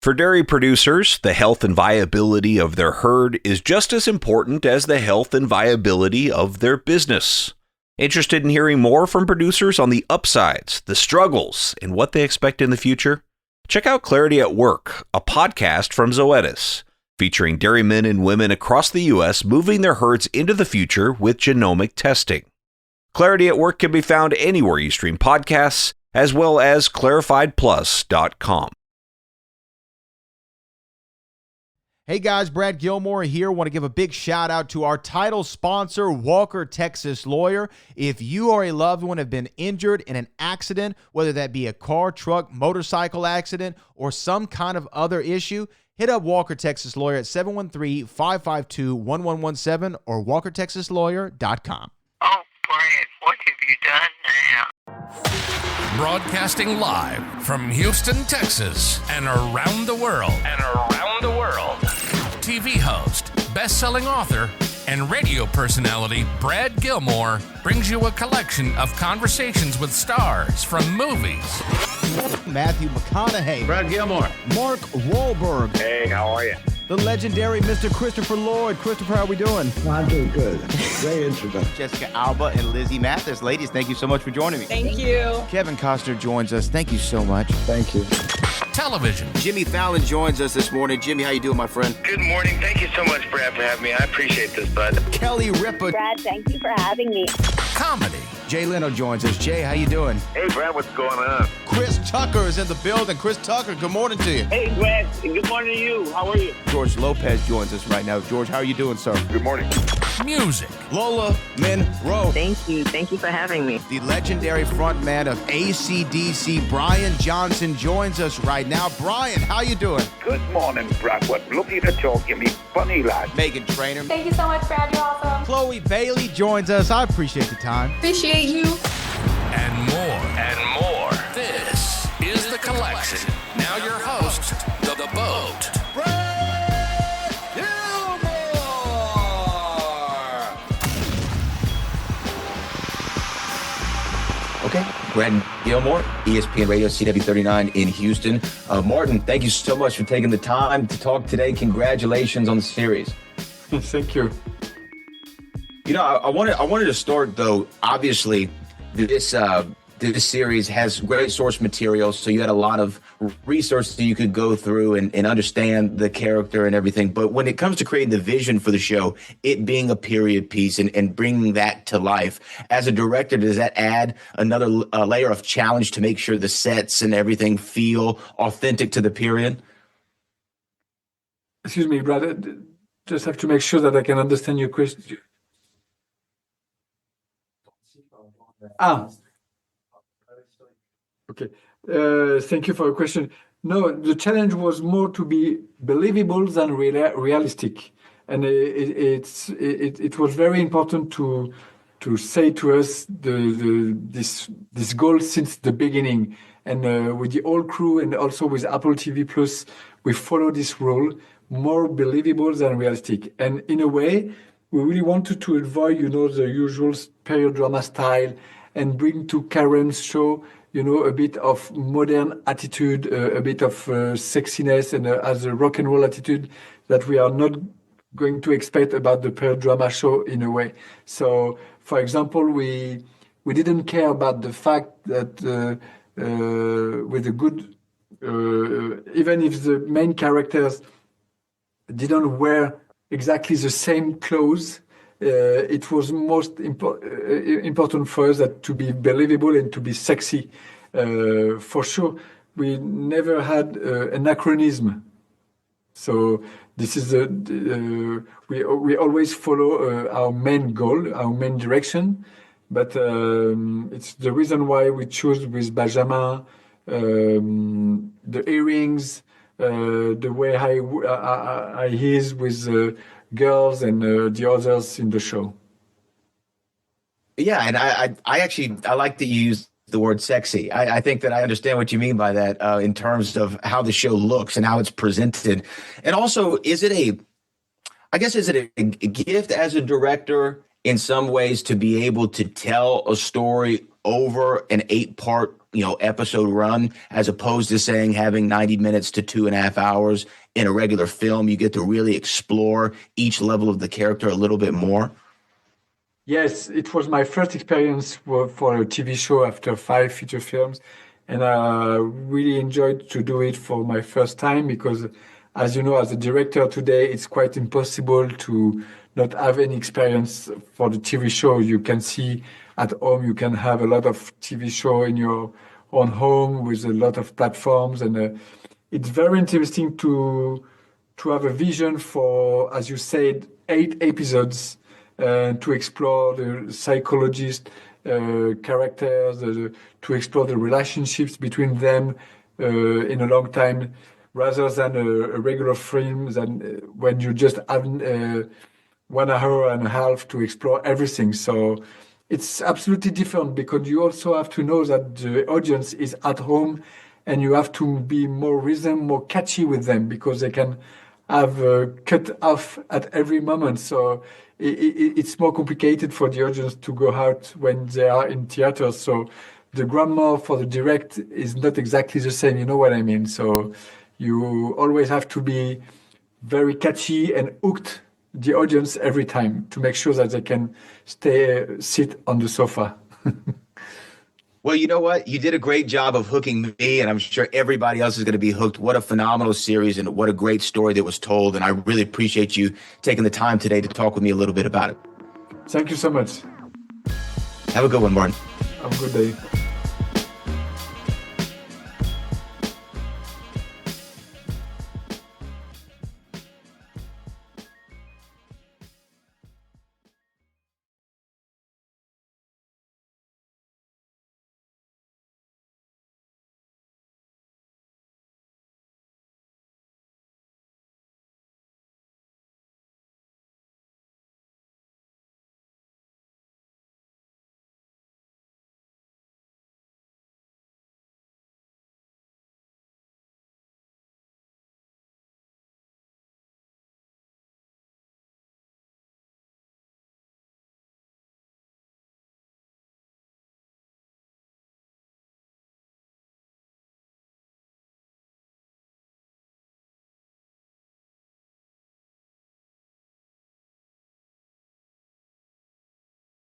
For dairy producers, the health and viability of their herd is just as important as the health and viability of their business. Interested in hearing more from producers on the upsides, the struggles, and what they expect in the future? Check out Clarity at Work, a podcast from Zoetis, featuring dairymen and women across the U.S. moving their herds into the future with genomic testing. Clarity at Work can be found anywhere you stream podcasts, as well as clarifiedplus.com. Hey guys, Brad Gilmore here. Want to give a big shout out to our title sponsor, Walker Texas Lawyer. If you or a loved one have been injured in an accident, whether that be a car, truck, motorcycle accident, or some kind of other issue, hit up Walker Texas Lawyer at 713-552-1117 or walkertexaslawyer.com. Oh, Brad, what have you done now? Broadcasting live from Houston, Texas, and around the world. TV host, best-selling author, and radio personality Brad Gilmore brings you a collection of conversations with stars from movies. Matthew McConaughey. Brad Gilmore. Mark Wahlberg. Hey, how are you? The legendary Mr. Christopher Lloyd. Christopher, how we doing? I'm doing good. Great introduction. Jessica Alba and Lizzie Mathis. Ladies, thank you so much for joining me. Thank you. Kevin Costner joins us. Thank you so much. Thank you. Television. Jimmy Fallon joins us this morning. Jimmy, how you doing, my friend? Good morning. Thank you so much, Brad, for having me. I appreciate this, bud. Kelly Ripa. Brad, thank you for having me. Comedy. Jay Leno joins us. Jay, how you doing? Hey, Brad, what's going on? Chris Tucker is in the building. Chris Tucker, good morning to you. Hey, Brad. Good morning to you. How are you? George Lopez joins us right now. George, how are you doing, sir? Good morning. Music. Lola Monroe. Thank you. Thank you for having me. The legendary frontman of AC/DC, Brian Johnson, joins us right now. Brian, how you doing? Good morning, Brad. What lucky to talk, you me funny lad. Megan Trainor. Thank you so much, Brad. You're awesome. Chloe Bailey joins us. I appreciate the time. Appreciate you. And more. This is The Collection. Now your host, The Boat. Brad Gilmore. Okay. Brad Gilmore, ESPN Radio, CW39 in Houston. Martin, thank you so much for taking the time to talk today. Congratulations on the series. Thank you. You know, I wanted to start, though, obviously, this series has great source material, so you had a lot of research that you could go through and understand the character and everything. But when it comes to creating the vision for the show, it being a period piece and bringing that to life, as a director, does that add another layer of challenge to make sure the sets and everything feel authentic to the period? Excuse me, Brad. Just have to make sure that I can understand your question. Okay. Thank you for your question. No, the challenge was more to be believable than realistic, and it was very important to say to us this goal since the beginning, and with the whole crew and also with Apple TV Plus, we follow this rule: more believable than realistic, and in a way, we really wanted to avoid, the usual period drama style, and bring to Carême's show, a bit of modern attitude, a bit of sexiness, and as a rock and roll attitude that we are not going to expect about the period drama show in a way. So, for example, we didn't care about the fact that with a good, even if the main characters didn't wear exactly the same clothes, it was most important for us that to be believable and to be sexy. For sure, we never had anachronism. So this is we always follow our main goal, our main direction. But it's the reason why we choose with Benjamin the earrings, the way he is with girls and the others in the show. Yeah, and I actually like that you use the word sexy. I think that I understand what you mean by that in terms of how the show looks and how it's presented. And also, is it a gift as a director in some ways to be able to tell a story over an 8-part episode run, as opposed to saying having 90 minutes to 2.5 hours in a regular film. You get to really explore each level of the character a little bit more. Yes, it was my first experience for a TV show after 5 feature films, and I really enjoyed to do it for my first time because, as you know, as a director today, it's quite impossible to not have any experience for the TV show. You can see at home, you can have a lot of TV show in your own home with a lot of platforms, and it's very interesting to have a vision for, as you said, 8 episodes. To explore the psychologist characters, to explore the relationships between them in a long time, rather than a regular film, than when you just have 1 hour and a half to explore everything. So it's absolutely different because you also have to know that the audience is at home and you have to be more rhythm, more catchy with them because they can have cut off at every moment. So it's more complicated for the audience to go out when they are in theaters. So the grammar for the direct is not exactly the same. You know what I mean? So you always have to be very catchy and hooked the audience every time to make sure that they can sit on the sofa. Well, you know what? You did a great job of hooking me, and I'm sure everybody else is going to be hooked. What a phenomenal series, and what a great story that was told. And I really appreciate you taking the time today to talk with me a little bit about it. Thank you so much. Have a good one, Martin. Have a good day.